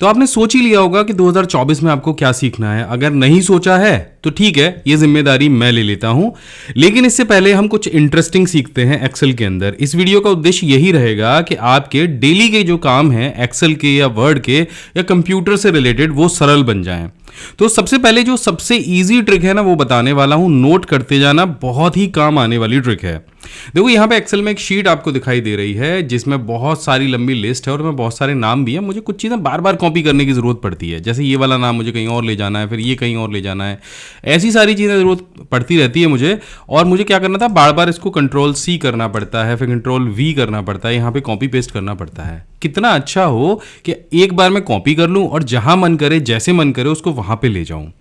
तो आपने सोच ही लिया होगा कि 2024 में आपको क्या सीखना है। अगर नहीं सोचा है तो ठीक है, ये जिम्मेदारी मैं ले लेता हूं। लेकिन इससे पहले हम कुछ इंटरेस्टिंग सीखते हैं एक्सेल के अंदर। इस वीडियो का उद्देश्य यही रहेगा कि आपके डेली के जो काम हैं एक्सेल के या वर्ड के या कंप्यूटर से रिलेटेड वो सरल बन जाएं। तो सबसे पहले जो सबसे इजी ट्रिक है ना वो बताने वाला हूं, नोट करते जाना, बहुत ही काम आने वाली ट्रिक है। देखो यहाँ पे एक्सेल में एक शीट आपको दिखाई दे रही है जिसमें बहुत सारी लंबी लिस्ट है और उसमें बहुत सारे नाम भी हैं। मुझे कुछ चीज़ें बार बार कॉपी करने की ज़रूरत पड़ती है, जैसे ये वाला नाम मुझे कहीं और ले जाना है, फिर ये कहीं और ले जाना है, ऐसी सारी चीज़ें ज़रूरत पड़ती रहती है मुझे। और मुझे क्या करना था, बार बार इसको Ctrl+C करना पड़ता है, फिर Ctrl+V करना पड़ता है, यहाँ पे कॉपी पेस्ट करना पड़ता है। कितना अच्छा हो कि एक बार मैं कॉपी कर लूँ और जहाँ मन करे जैसे मन करे उसको वहाँ पे ले जाऊँ।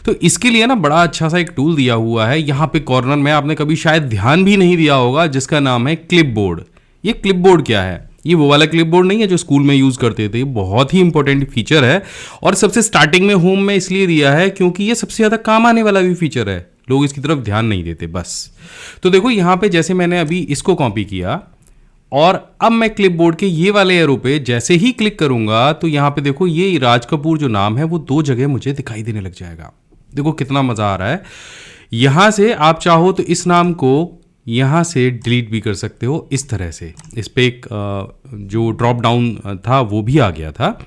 तो इसके लिए ना बड़ा अच्छा सा एक टूल दिया हुआ है यहाँ पे कॉर्नर में, आपने कभी शायद ध्यान भी नहीं दिया होगा, जिसका नाम है क्लिपबोर्ड। ये क्लिपबोर्ड क्या है? ये वो वाला क्लिपबोर्ड नहीं है जो स्कूल में यूज करते थे। बहुत ही इंपॉर्टेंट फीचर है और सबसे स्टार्टिंग में होम में इसलिए दिया है क्योंकि ये सबसे ज्यादा काम आने वाला भी फीचर है। लोग इसकी तरफ ध्यान नहीं देते बस। तो देखो यहाँ पे जैसे मैंने अभी इसको कॉपी किया और अब मैं क्लिपबोर्ड के ये वाले एरो पे जैसे ही क्लिक करूंगा तो यहाँ पे देखो ये राज कपूर जो नाम है वो 2 जगह मुझे दिखाई देने लग जाएगा। देखो कितना मजा आ रहा है। यहां से आप चाहो तो इस नाम को यहाँ से डिलीट भी कर सकते हो इस तरह से। इस पे एक जो ड्रॉप डाउन था वो भी आ गया था।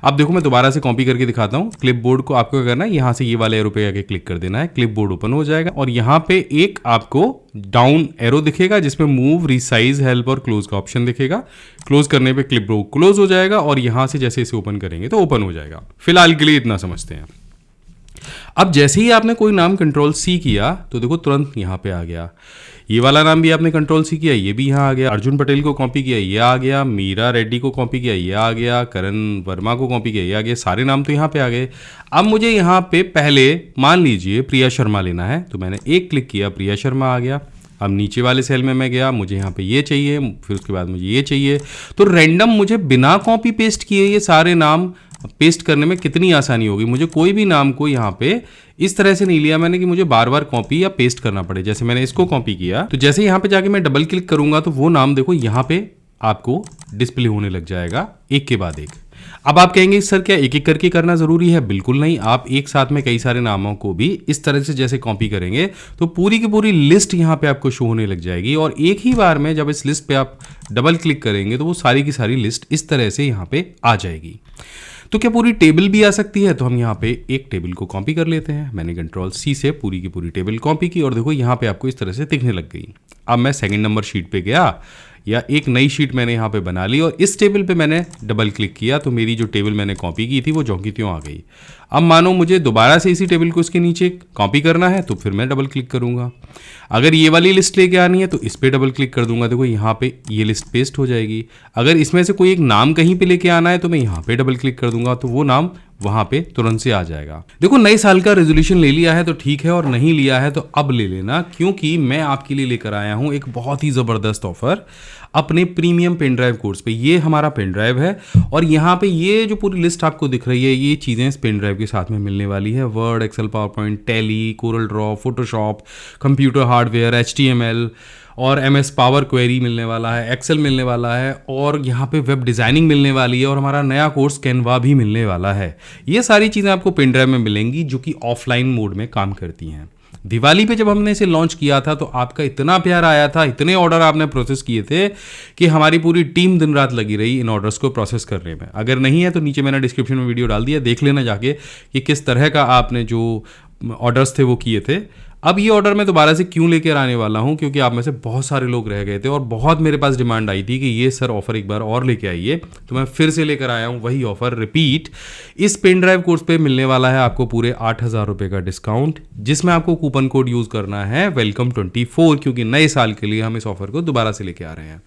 अब देखो मैं दोबारा से कॉपी करके दिखाता हूँ। क्लिपबोर्ड को आपको क्या करना है, यहाँ से ये वाले एरो पे आके क्लिक कर देना है, क्लिपबोर्ड ओपन हो जाएगा और यहाँ पे एक आपको डाउन एरो दिखेगा जिसमें मूव, रीसाइज, हेल्प और क्लोज का ऑप्शन दिखेगा। क्लोज करने पे क्लिपबोर्ड क्लोज हो जाएगा और यहाँ से जैसे इसे ओपन करेंगे तो ओपन हो जाएगा। फिलहाल के लिए इतना समझते हैं। अब जैसे ही आपने कोई नाम Ctrl+C किया तो देखो तुरंत यहाँ पे आ गया। ये वाला नाम भी आपने Ctrl+C किया, ये भी यहाँ आ गया। अर्जुन पटेल को कॉपी किया, ये आ गया। मीरा रेड्डी को कॉपी किया, ये आ गया। करण वर्मा को कॉपी किया, ये आ गया। सारे नाम तो यहाँ पे आ गए। अब मुझे यहाँ पे पहले मान लीजिए प्रिया शर्मा लेना है तो मैंने एक क्लिक किया, प्रिया शर्मा आ गया। अब नीचे वाले सेल में मैं गया, मुझे यहाँ पे ये चाहिए, फिर उसके बाद मुझे ये चाहिए। तो रैंडम मुझे बिना कॉपी पेस्ट किए ये सारे नाम पेस्ट करने में कितनी आसानी होगी। मुझे कोई भी नाम को यहाँ पे इस तरह से नहीं लिया मैंने कि मुझे बार बार कॉपी या पेस्ट करना पड़े। जैसे मैंने इसको कॉपी किया तो जैसे यहाँ पे जाके मैं डबल क्लिक करूंगा तो वो नाम देखो यहाँ पे आपको डिस्प्ले होने लग जाएगा एक के बाद एक। अब आप कहेंगे सर क्या एक एक करके करना जरूरी है? बिल्कुल नहीं। आप एक साथ में कई सारे नामों को भी इस तरह से जैसे कॉपी करेंगे तो पूरी की पूरी लिस्ट यहाँ पे आपको शो होने लग जाएगी और एक ही बार में जब इस लिस्ट पे आप डबल क्लिक करेंगे तो वो सारी की सारी लिस्ट इस तरह से यहाँ पे आ जाएगी। तो क्या पूरी टेबल भी आ सकती है? तो हम यहाँ पे एक टेबल को कॉपी कर लेते हैं। मैंने Ctrl+C से पूरी की पूरी टेबल कॉपी की और देखो यहाँ पे आपको इस तरह से दिखने लग गई। अब मैं सेकंड नंबर शीट पे गया या एक नई शीट मैंने यहाँ पे बना ली और इस टेबल पे मैंने डबल क्लिक किया तो मेरी जो टेबल मैंने कॉपी की थी वो ज्यों की त्यों आ गई। अब मानो मुझे दोबारा से इसी टेबल को इसके नीचे कॉपी करना है तो फिर मैं डबल क्लिक करूंगा। अगर ये वाली लिस्ट लेके आनी है तो इस पे डबल क्लिक कर दूंगा, देखो यहाँ पे ये लिस्ट पेस्ट हो जाएगी। अगर इसमें से कोई एक नाम कहीं पे लेके आना है तो मैं यहाँ पे डबल क्लिक कर दूंगा तो वो नाम वहां पे तुरंत से आ जाएगा। देखो नए साल का रेजोल्यूशन ले लिया है तो ठीक है और नहीं लिया है तो अब ले लेना, क्योंकि मैं आपके लिए लेकर आया हूं एक बहुत ही जबरदस्त ऑफर अपने प्रीमियम पेन ड्राइव कोर्स पे। ये हमारा पेन ड्राइव है और यहाँ पे ये जो पूरी लिस्ट आपको दिख रही है ये चीज़ें इस पेन ड्राइव के साथ में मिलने वाली है। Word, Excel, PowerPoint, Tally, CorelDRAW, Photoshop, computer hardware, HTML और MS पावर क्वेरी मिलने वाला है, एक्सेल मिलने वाला है और यहाँ पे वेब डिज़ाइनिंग मिलने वाली है और हमारा नया कोर्स कैनवा भी मिलने वाला है। ये सारी चीज़ें आपको पेन ड्राइव में मिलेंगी जो कि ऑफलाइन मोड में काम करती हैं। दिवाली पे जब हमने इसे लॉन्च किया था तो आपका इतना प्यार आया था, इतने ऑर्डर आपने प्रोसेस किए थे कि हमारी पूरी टीम दिन रात लगी रही इन ऑर्डर्स को प्रोसेस करने में। अगर नहीं है तो नीचे मैंने डिस्क्रिप्शन में वीडियो डाल दिया, देख लेना जाके कि किस तरह का आपने जो ऑर्डर्स थे वो किए थे। अब ये ऑर्डर मैं दोबारा से क्यों लेकर आने वाला हूँ, क्योंकि आप में से बहुत सारे लोग रह गए थे और बहुत मेरे पास डिमांड आई थी कि ये सर ऑफर एक बार और लेके आइए, तो मैं फिर से लेकर आया हूँ वही ऑफर रिपीट। इस पेन ड्राइव कोर्स पे मिलने वाला है आपको पूरे 8,000 रुपये का डिस्काउंट, जिसमें आपको कूपन कोड यूज़ करना है वेलकम24, क्योंकि नए साल के लिए हम इस ऑफर को दोबारा से लेके आ रहे हैं।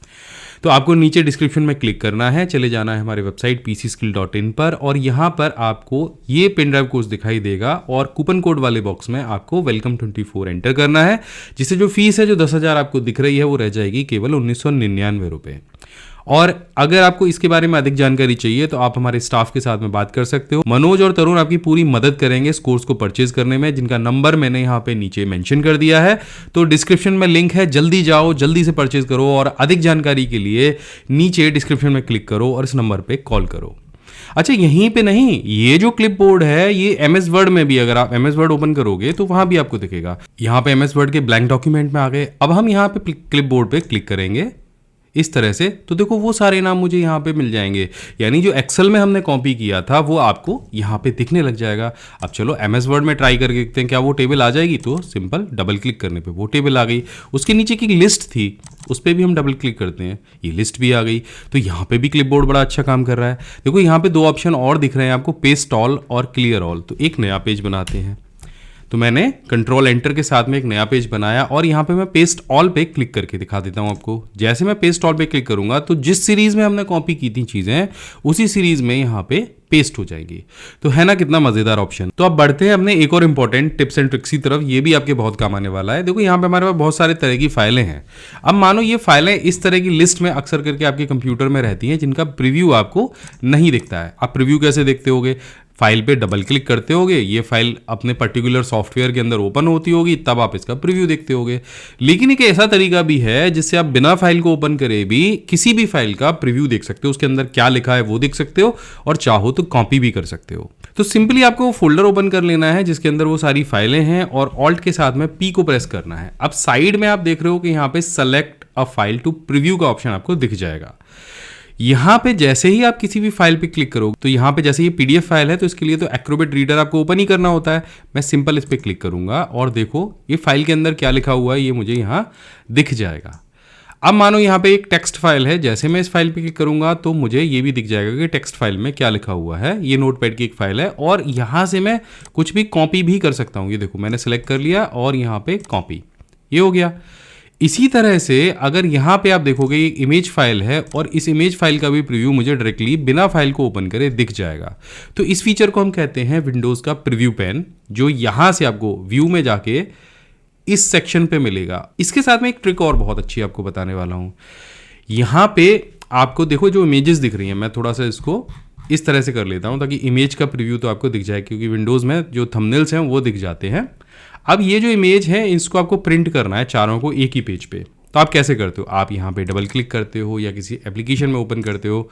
तो आपको नीचे डिस्क्रिप्शन में क्लिक करना है, चले जाना है हमारे वेबसाइट pcskill.in पर और यहाँ पर आपको ये पेन ड्राइव कोर्स दिखाई देगा और कूपन कोड वाले बॉक्स में आपको वेलकम24 एंटर करना है, जिससे जो फीस है जो 10,000 आपको दिख रही है वो रह जाएगी केवल 1999 रुपये। और अगर आपको इसके बारे में अधिक जानकारी चाहिए तो आप हमारे स्टाफ के साथ में बात कर सकते हो। मनोज और तरुण आपकी पूरी मदद करेंगे इस कोर्स को परचेज करने में, जिनका नंबर मैंने यहाँ पे नीचे मेंशन कर दिया है। तो डिस्क्रिप्शन में लिंक है, जल्दी जाओ, जल्दी से परचेज करो और अधिक जानकारी के लिए नीचे डिस्क्रिप्शन में क्लिक करो और इस नंबर पे कॉल करो। अच्छा यहीं पे नहीं, ये जो क्लिपबोर्ड है ये एमएस वर्ड में भी, अगर आप एमएस वर्ड ओपन करोगे तो वहां भी आपको दिखेगा। यहाँ पे एमएस वर्ड के ब्लैंक डॉक्यूमेंट में आ गए। अब हम यहाँ पे क्लिपबोर्ड पे क्लिक करेंगे इस तरह से, तो देखो वो सारे नाम मुझे यहाँ पे मिल जाएंगे, यानी जो एक्सेल में हमने कॉपी किया था वो आपको यहाँ पे दिखने लग जाएगा। अब चलो एमएस वर्ड में ट्राई करके देखते हैं क्या वो टेबल आ जाएगी। तो सिंपल डबल क्लिक करने पे वो टेबल आ गई। उसके नीचे की लिस्ट थी उस पर भी हम डबल क्लिक करते हैं, ये लिस्ट भी आ गई। तो यहाँ पे भी क्लिपबोर्ड बड़ा अच्छा काम कर रहा है। देखो यहाँ पे दो ऑप्शन और दिख रहे हैं आपको, पेस्ट ऑल और क्लियर ऑल। तो एक नया पेज बनाते हैं। तो मैंने कंट्रोल एंटर के साथ में एक नया पेज बनाया और यहाँ पे मैं पेस्ट ऑल पे क्लिक करके दिखा देता हूँ आपको। जैसे मैं पेस्ट ऑल पे क्लिक करूंगा तो जिस सीरीज में हमने कॉपी की थी चीजें उसी सीरीज में यहाँ पे पेस्ट हो जाएगी। तो है ना कितना मजेदार ऑप्शन। तो अब बढ़ते हैं अपने एक और इंपॉर्टेंट टिप्स एंड ट्रिक्स की तरफ, ये भी आपके बहुत काम आने वाला है। देखो यहाँ पे हमारे पास बहुत सारे तरह की फाइलें हैं। अब मानो ये फाइलें इस तरह की लिस्ट में अक्सर करके आपके कंप्यूटर में रहती हैं जिनका प्रीव्यू आपको नहीं दिखता है। आप प्रीव्यू कैसे देखते होगे, फाइल पे डबल क्लिक करते होगे, ये फाइल अपने पर्टिकुलर सॉफ्टवेयर के अंदर ओपन होती होगी, तब आप इसका प्रीव्यू देखते होगे। लेकिन एक ऐसा तरीका भी है जिससे आप बिना फाइल को ओपन करे भी किसी भी फाइल का प्रीव्यू देख सकते हो, उसके अंदर क्या लिखा है वो देख सकते हो और चाहो तो कॉपी भी कर सकते हो। तो सिंपली आपको वो फोल्डर ओपन कर लेना है जिसके अंदर वो सारी फाइलें हैं और ऑल्ट के साथ में पी को प्रेस करना है। अब साइड में आप देख रहे हो कि यहाँ पे select a file to preview का ऑप्शन आपको दिख जाएगा। यहाँ पे जैसे ही आप किसी भी फाइल पे क्लिक करोगे तो यहाँ पे जैसे ये पीडीएफ फाइल है तो इसके लिए तो एक्रोबेट रीडर आपको ओपन ही करना होता है। मैं सिंपल इस पे क्लिक करूंगा और देखो ये फाइल के अंदर क्या लिखा हुआ है ये मुझे यहाँ दिख जाएगा। अब मानो यहाँ पे एक टेक्स्ट फाइल है, जैसे मैं इस फाइल पे क्लिक करूंगा तो मुझे ये भी दिख जाएगा कि टेक्स्ट फाइल में क्या लिखा हुआ है। ये नोटपैड की एक फाइल है और यहाँ से मैं कुछ भी कॉपी भी कर सकता हूँ। ये देखो मैंने सेलेक्ट कर लिया और यहाँ पे कॉपी, ये हो गया। इसी तरह से अगर यहाँ पे आप देखोगे एक इमेज फाइल है और इस इमेज फाइल का भी प्रीव्यू मुझे डायरेक्टली बिना फाइल को ओपन करे दिख जाएगा। तो इस फीचर को हम कहते हैं विंडोज़ का प्रीव्यू पैन, जो यहाँ से आपको व्यू में जाके इस सेक्शन पे मिलेगा। इसके साथ में एक ट्रिक और बहुत अच्छी आपको बताने वाला हूँ। यहाँ पे आपको देखो जो इमेजेस दिख रही हैं, मैं थोड़ा सा इसको इस तरह से कर लेता हूँ ताकि इमेज का प्रीव्यू तो आपको दिख जाए, क्योंकि विंडोज़ में जो थंबनेल्स हैं वो दिख जाते हैं। अब ये जो इमेज है इसको आपको प्रिंट करना है चारों को एक ही पेज पे। तो आप कैसे करते हो, आप यहाँ पे डबल क्लिक करते हो या किसी एप्लीकेशन में ओपन करते हो,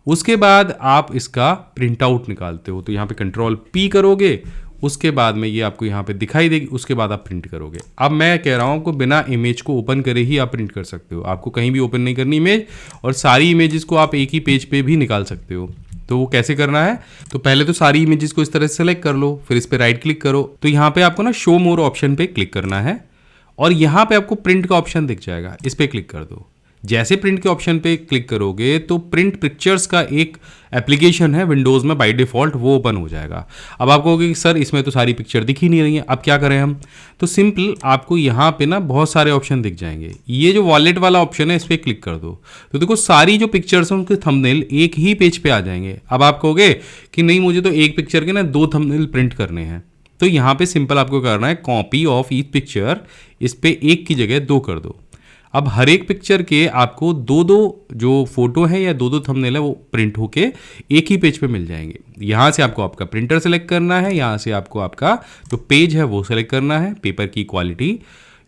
उसके बाद आप इसका प्रिंट आउट निकालते हो। तो यहाँ पे कंट्रोल पी करोगे, उसके बाद में ये आपको यहाँ पे दिखाई देगी, उसके बाद आप प्रिंट करोगे। अब मैं कह रहा हूँ आपको बिना इमेज को ओपन करे ही आप प्रिंट कर सकते हो, आपको कहीं भी ओपन नहीं करनी इमेज, और सारी इमेजेस को आप एक ही पेज पे भी निकाल सकते हो। तो वो कैसे करना है, तो पहले तो सारी इमेजेस को इस तरह से सेलेक्ट कर लो, फिर इस पे राइट क्लिक करो। तो यहाँ पे आपको ना शो मोर ऑप्शन पे क्लिक करना है और यहाँ पे आपको प्रिंट का ऑप्शन दिख जाएगा, इस पे क्लिक कर दो। जैसे प्रिंट के ऑप्शन पे क्लिक करोगे तो प्रिंट पिक्चर्स का एक एप्लीकेशन है विंडोज़ में बाय डिफ़ॉल्ट, वो ओपन हो जाएगा। अब आप कहोगे कि सर इसमें तो सारी पिक्चर दिख ही नहीं रही है, अब क्या करें हम। तो सिंपल आपको यहाँ पे ना बहुत सारे ऑप्शन दिख जाएंगे। ये जो वॉलेट वाला ऑप्शन है इस पर क्लिक कर दो, तो देखो सारी जो पिक्चर्स हैं उनके थंबनेल एक ही पेज पे आ जाएंगे। अब आप कहोगे कि नहीं मुझे तो एक पिक्चर के ना 2 थंबनेल प्रिंट करने हैं, तो यहाँ पे सिंपल आपको करना है कॉपी ऑफ ईच पिक्चर, इस पे एक की जगह 2 कर दो। अब हर एक पिक्चर के आपको 2-2 जो फोटो है या 2-2 थंबनेल है वो प्रिंट होके एक ही पेज पे मिल जाएंगे। यहाँ से आपको आपका प्रिंटर सेलेक्ट करना है, यहाँ से आपको आपका जो पेज है वो सेलेक्ट करना है, पेपर की क्वालिटी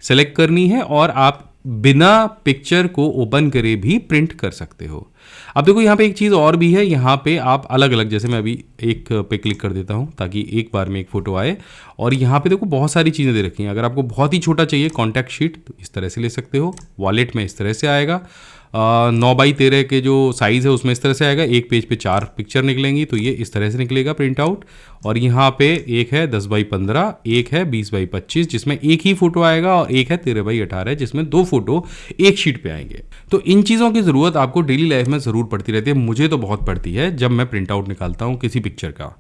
सेलेक्ट करनी है और आप बिना पिक्चर को ओपन करे भी प्रिंट कर सकते हो। अब देखो यहाँ पे एक चीज़ और भी है, यहाँ पे आप अलग अलग, जैसे मैं अभी एक पे क्लिक कर देता हूँ ताकि एक बार में एक फ़ोटो आए, और यहाँ पे देखो बहुत सारी चीज़ें दे रखी हैं। अगर आपको बहुत ही छोटा चाहिए कॉन्टैक्ट शीट तो इस तरह से ले सकते हो, वॉलेट में इस तरह से आएगा, 9x13 के जो साइज़ है उसमें इस तरह से आएगा, एक पेज पे 4 पिक्चर निकलेंगी तो ये इस तरह से निकलेगा प्रिंट आउट। और यहाँ पे एक है 10x15, एक है 20x25 जिसमें एक ही फोटो आएगा, और एक है 13x18 जिसमें 2 फोटो एक शीट पे आएंगे। तो इन चीज़ों की ज़रूरत आपको डेली लाइफ में ज़रूर पड़ती रहती है, मुझे तो बहुत पड़ती है जब मैं प्रिंट आउट निकालता हूँ किसी पिक्चर का।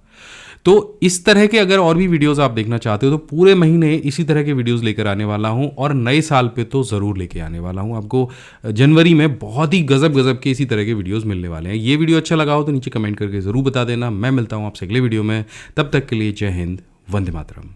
तो इस तरह के अगर और भी वीडियोस आप देखना चाहते हो तो पूरे महीने इसी तरह के वीडियोस लेकर आने वाला हूं, और नए साल पे तो ज़रूर लेके आने वाला हूं। आपको जनवरी में बहुत ही गजब के इसी तरह के वीडियोस मिलने वाले हैं। ये वीडियो अच्छा लगा हो तो नीचे कमेंट करके ज़रूर बता देना। मैं मिलता हूं आपसे अगले वीडियो में, तब तक के लिए जय हिंद, वंदे मातरम।